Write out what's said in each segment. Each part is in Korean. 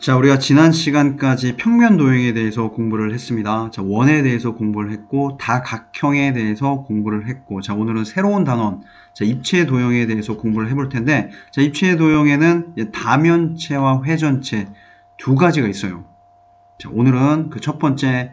자, 우리가 지난 시간까지 평면 도형에 대해서 공부를 했습니다. 자, 원에 대해서 공부를 했고, 다각형에 대해서 공부를 했고, 자, 오늘은 새로운 단원, 자, 입체 도형에 대해서 공부를 해볼 텐데, 자, 입체 도형에는 다면체와 회전체 두 가지가 있어요. 자, 오늘은 그 첫 번째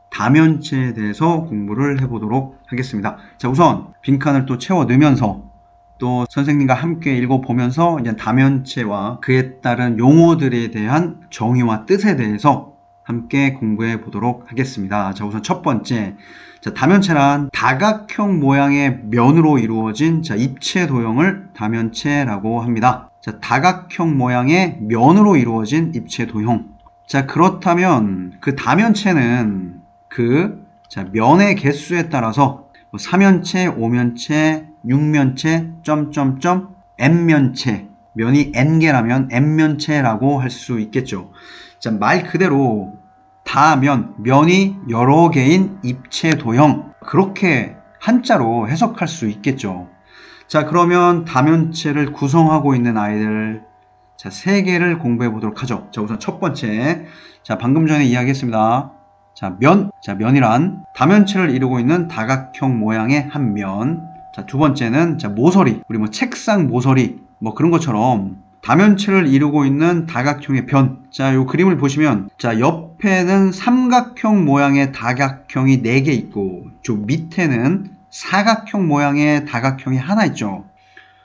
다면체에 대해서 공부를 해보도록 하겠습니다. 자, 우선 빈칸을 또 채워 넣으면서 또 선생님과 함께 읽어보면서 이제 다면체와 그에 따른 용어들에 대한 정의와 뜻에 대해서 함께 공부해 보도록 하겠습니다. 자, 우선 첫 번째, 자, 다면체란 다각형 모양의 면으로 이루어진 입체 도형을 다면체라고 합니다. 자, 다각형 모양의 면으로 이루어진 입체 도형. 자, 그렇다면 그 다면체는 면의 개수에 따라서 3면체, 5면체, 6면체, n면체, 면이 n개라면 n면체라고 할 수 있겠죠. 자, 말 그대로 면이 여러 개인 입체 도형, 그렇게 한자로 해석할 수 있겠죠. 자, 그러면 다면체를 구성하고 있는 아이들, 자, 3개를 공부해 보도록 하죠. 자, 우선 첫 번째, 자, 방금 전에 이야기했습니다. 자, 면이란 다면체를 이루고 있는 다각형 모양의 한 면. 자, 두 번째는 모서리, 우리 책상 모서리 그런 것처럼 다면체를 이루고 있는 다각형의 변. 자, 요 그림을 보시면 옆에는 삼각형 모양의 다각형이 4개 있고 저 밑에는 사각형 모양의 다각형이 하나 있죠.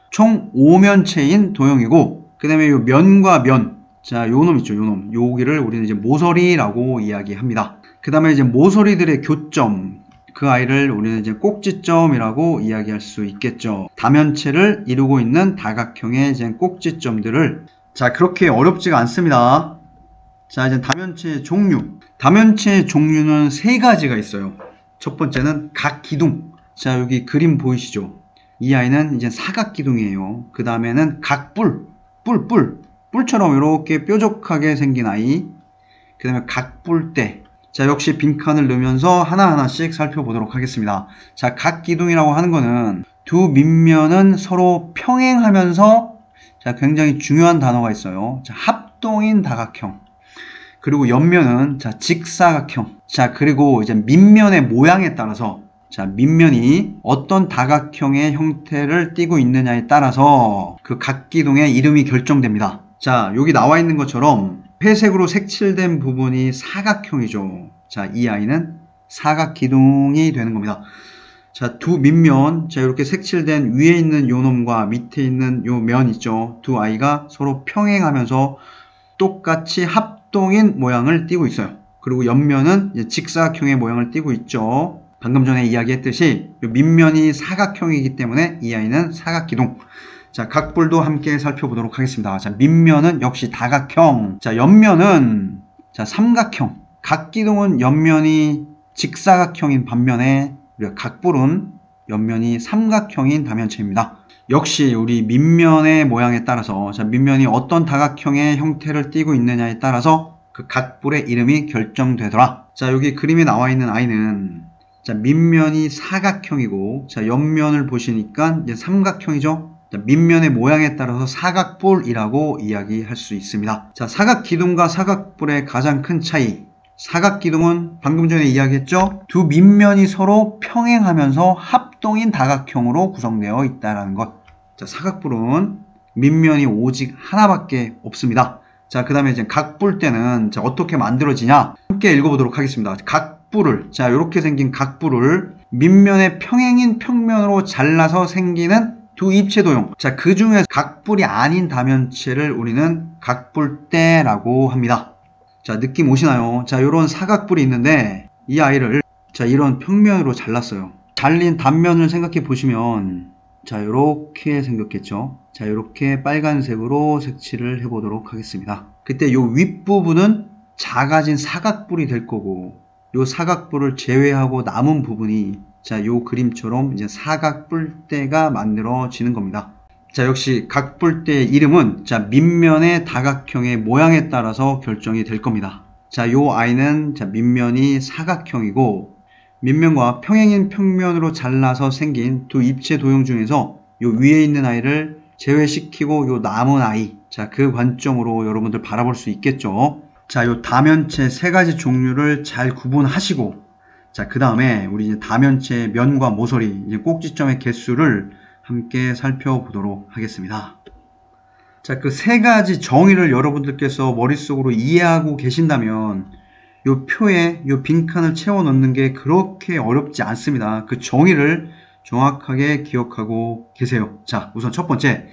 총 5면체인 도형이고, 그 다음에 요 면과 면, 자, 요 놈 있죠, 요 놈. 여기를 우리는 이제 모서리라고 이야기합니다. 그 다음에 이제 모서리들의 교점, 그 아이를 우리는 이제 꼭지점이라고 이야기할 수 있겠죠. 다면체를 이루고 있는 다각형의 이제 꼭지점들을, 자, 그렇게 어렵지가 않습니다. 자, 이제 다면체의 종류. 다면체의 종류는 3가지가 있어요. 첫 번째는 각기둥. 자, 여기 그림 보이시죠? 이 아이는 이제 사각기둥이에요. 그 다음에는 각뿔, 뿔처럼 이렇게 뾰족하게 생긴 아이. 그 다음에 각뿔대. 자, 역시 빈칸을 넣으면서 하나하나씩 살펴보도록 하겠습니다. 자, 각기둥이라고 하는 거는 두 밑면은 서로 평행하면서, 자, 굉장히 중요한 단어가 있어요. 자, 합동인 다각형. 그리고 옆면은 직사각형. 자, 그리고 이제 밑면의 모양에 따라서, 자, 밑면이 어떤 다각형의 형태를 띠고 있느냐에 따라서 그 각기둥의 이름이 결정됩니다. 자, 여기 나와 있는 것처럼 회색으로 색칠된 부분이 사각형이죠. 자, 이 아이는 사각기둥이 되는 겁니다. 자, 두 밑면, 자, 이렇게 색칠된 위에 있는 요 놈과 밑에 있는 요 면 있죠. 두 아이가 서로 평행하면서 똑같이 합동인 모양을 띠고 있어요. 그리고 옆면은 직사각형의 모양을 띠고 있죠. 방금 전에 이야기했듯이 요 밑면이 사각형이기 때문에 이 아이는 사각기둥. 자, 각뿔도 함께 살펴보도록 하겠습니다. 자, 밑면은 역시 다각형. 자, 옆면은 삼각형. 각기둥은 옆면이 직사각형인 반면에 우리가 각뿔은 옆면이 삼각형인 다면체입니다. 역시 우리 밑면의 모양에 따라서, 자, 밑면이 어떤 다각형의 형태를 띠고 있느냐에 따라서 그 각뿔의 이름이 결정되더라. 자, 여기 그림에 나와 있는 아이는, 자, 밑면이 사각형이고, 자, 옆면을 보시니까 이제 삼각형이죠. 자, 밑면의 모양에 따라서 사각뿔이라고 이야기할 수 있습니다. 자, 사각기둥과 사각뿔의 가장 큰 차이. 사각기둥은 방금 전에 이야기했죠. 두 밑면이 서로 평행하면서 합동인 다각형으로 구성되어 있다는 것. 자, 사각뿔은 밑면이 오직 하나밖에 없습니다. 자, 그 다음에 이제 각뿔대는 어떻게 만들어지냐? 함께 읽어보도록 하겠습니다. 각뿔을, 자, 이렇게 생긴 각뿔을 밑면의 평행인 평면으로 잘라서 생기는 두 입체 도형. 자, 그 중에 각뿔이 아닌 다면체를 우리는 각뿔대라고 합니다. 자, 느낌 오시나요? 자, 요런 사각뿔이 있는데 이 아이를, 자, 이런 평면으로 잘랐어요. 잘린 단면을 생각해 보시면, 자, 요렇게 생겼겠죠? 자, 요렇게 빨간색으로 색칠을 해 보도록 하겠습니다. 그때 요 윗부분은 작아진 사각뿔이 될 거고, 요 사각뿔을 제외하고 남은 부분이, 자, 요 그림처럼 이제 사각뿔대가 만들어지는 겁니다. 자, 역시 각뿔대의 이름은, 자, 밑면의 다각형의 모양에 따라서 결정이 될 겁니다. 자, 요 아이는, 자, 밑면이 사각형이고, 밑면과 평행인 평면으로 잘라서 생긴 두 입체 도형 중에서 요 위에 있는 아이를 제외시키고 요 남은 I, 자, 그 관점으로 여러분들 바라볼 수 있겠죠. 자, 요 다면체 세 가지 종류를 잘 구분하시고, 자, 그 다음에 우리 이제 다면체의 면과 모서리, 이제 꼭지점의 개수를 함께 살펴보도록 하겠습니다. 자, 그 세 가지 정의를 여러분들께서 머릿속으로 이해하고 계신다면 요 표에 요 빈칸을 채워 넣는 게 그렇게 어렵지 않습니다. 그 정의를 정확하게 기억하고 계세요. 자, 우선 첫 번째,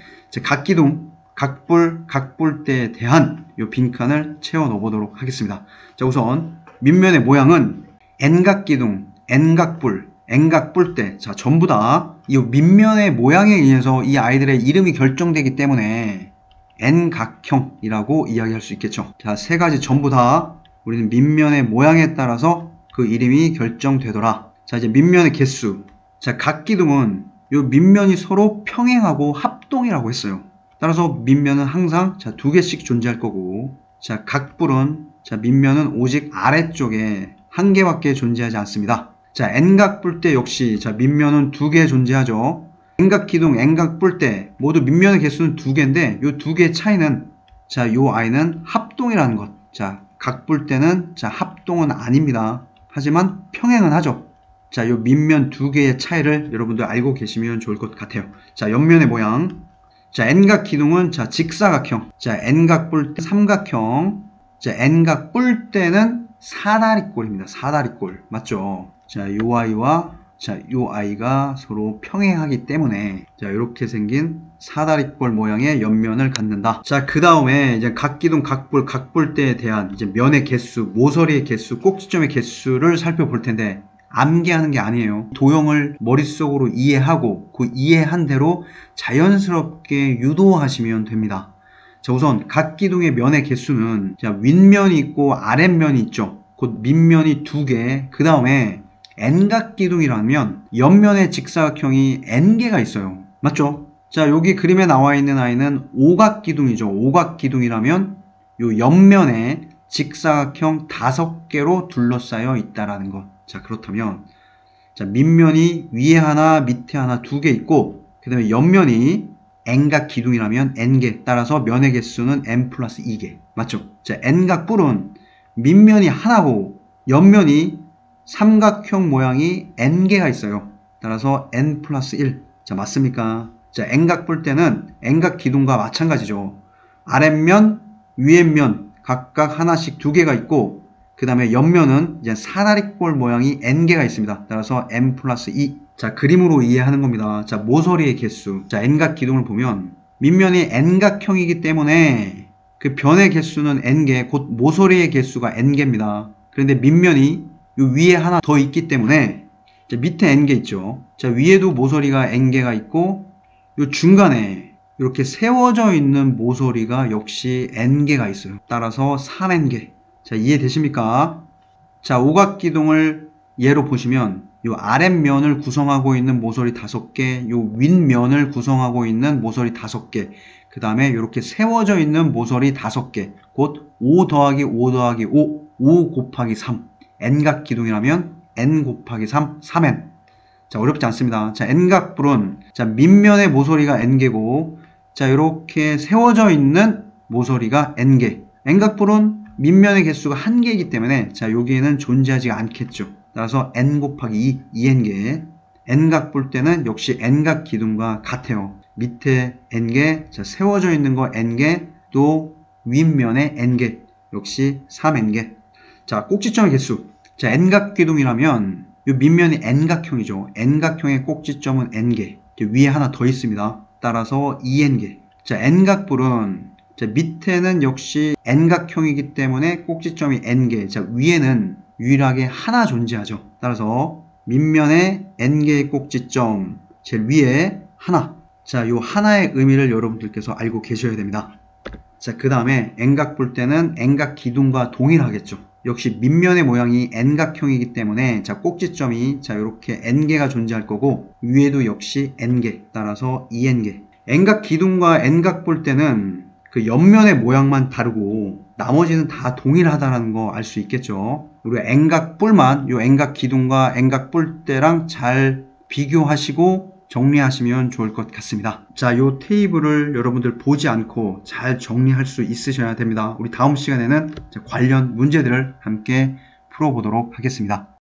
각기둥, 각불, 각불대에 대한 요 빈칸을 채워 넣어 보도록 하겠습니다. 자, 우선 밑면의 모양은 N각기둥, N각불, N각불대, 자, 전부 다 이 밑면의 모양에 의해서 이 아이들의 이름이 결정되기 때문에 N각형이라고 이야기할 수 있겠죠. 자, 세 가지 전부 다 우리는 밑면의 모양에 따라서 그 이름이 결정되더라. 자, 이제 밑면의 개수. 자, 각기둥은 요 밑면이 서로 평행하고 합동이라고 했어요. 따라서 밑면은 항상 자, 두 개씩 존재할 거고, 자, 각불은 자, 밑면은 오직 아래쪽에 한 개밖에 존재하지 않습니다. 자, N각불대 역시 자, 밑면은 두 개 존재하죠. N각기둥, N각불대 모두 밑면의 개수는 두 개인데 요 두 개의 차이는 자, 요 아이는 합동이라는 것. 자, 각불대는 자, 합동은 아닙니다. 하지만 평행은 하죠. 자, 요 밑면 두 개의 차이를 여러분들 알고 계시면 좋을 것 같아요. 자, 옆면의 모양. 자, N각기둥은 자, 직사각형. 자, N각불대 삼각형. 자, N각불대는 사다리꼴입니다. 사다리꼴. 맞죠? 자, 요 아이와 자, 요 아이가 서로 평행하기 때문에 자, 이렇게 생긴 사다리꼴 모양의 옆면을 갖는다. 자, 그 다음에 이제 각기둥, 각불, 각불대에 대한 이제 면의 개수, 모서리의 개수, 꼭지점의 개수를 살펴볼 텐데 암기하는 게 아니에요. 도형을 머릿속으로 이해하고 그 이해한 대로 자연스럽게 유도하시면 됩니다. 자, 우선 각기둥의 면의 개수는 자, 윗면이 있고 아랫면이 있죠. 곧 밑면이 두 개, 그 다음에 N각기둥이라면 옆면의 직사각형이 N개가 있어요. 맞죠? 자, 여기 그림에 나와 있는 아이는 오각기둥이죠. 오각기둥이라면 요 옆면에 직사각형 5개로 둘러싸여 있다라는 것. 자, 그렇다면 자, 밑면이 위에 하나, 밑에 하나 두 개 있고 그 다음에 옆면이 N각기둥이라면 N개. 따라서 면의 개수는 N 플러스 2개. 맞죠? 자, N각불은 밑면이 하나고 옆면이 삼각형 모양이 N개가 있어요. 따라서 N 플러스 1. 자, 맞습니까? 자, N각불대는 N각기둥과 마찬가지죠. 아랫면, 위에면 각각 하나씩 두 개가 있고 그 다음에 옆면은 이제 사다리꼴 모양이 N개가 있습니다. 따라서 N 플러스 2. 자, 그림으로 이해하는 겁니다. 자, 모서리의 개수. 자, N각기둥을 보면 밑면이 N각형이기 때문에 그 변의 개수는 N개, 곧 모서리의 개수가 N개입니다. 그런데 밑면이 요 위에 하나 더 있기 때문에 자, 밑에 N개 있죠. 자, 위에도 모서리가 N개가 있고 요 중간에 이렇게 세워져 있는 모서리가 역시 N개가 있어요. 따라서 3N개. 자, 이해되십니까? 자, 오각기둥을 예로 보시면 요 아랫면을 구성하고 있는 모서리 5개, 요 윗면을 구성하고 있는 모서리 5개, 그 다음에 이렇게 세워져 있는 모서리 5개, 곧 5 더하기 5 더하기 5, 5 곱하기 3. N각기둥이라면 N 곱하기 3, 3N. 자, 어렵지 않습니다. 자, N각불은 자, 밑면의 모서리가 N개고 자, 이렇게 세워져 있는 모서리가 N개. N각불은 밑면의 개수가 1개이기 때문에 자, 여기에는 존재하지 않겠죠. 따라서 N 곱하기 2, 2N개. N각불대는 역시 N각기둥과 같아요. 밑에 N개, 자, 세워져 있는 거 N개, 또 윗면에 N개, 역시 3N개. 자, 꼭지점의 개수. 자, N각기둥이라면 요 밑면이 N각형이죠. N각형의 꼭지점은 N개. 위에 하나 더 있습니다. 따라서 2N개. 자, N각불은 자, 밑에는 역시 N각형이기 때문에 꼭지점이 N개. 자, 위에는 유일하게 하나 존재하죠. 따라서 밑면에 N개의 꼭지점, 제일 위에 하나. 자, 요 하나의 의미를 여러분들께서 알고 계셔야 됩니다. 자, 그 다음에 N각불대는 N각기둥과 동일하겠죠. 역시 밑면의 모양이 N각형이기 때문에 자, 꼭지점이 자, 이렇게 N개가 존재할 거고 위에도 역시 N개. 따라서 2N개. N각기둥과 N각불대는 그 옆면의 모양만 다르고 나머지는 다 동일하다는 거 알 수 있겠죠. 우리가 N각뿔만 요 N각기둥과 N각뿔대랑 잘 비교하시고 정리하시면 좋을 것 같습니다. 자, 요 테이블을 여러분들 보지 않고 잘 정리할 수 있으셔야 됩니다. 우리 다음 시간에는 관련 문제들을 함께 풀어보도록 하겠습니다.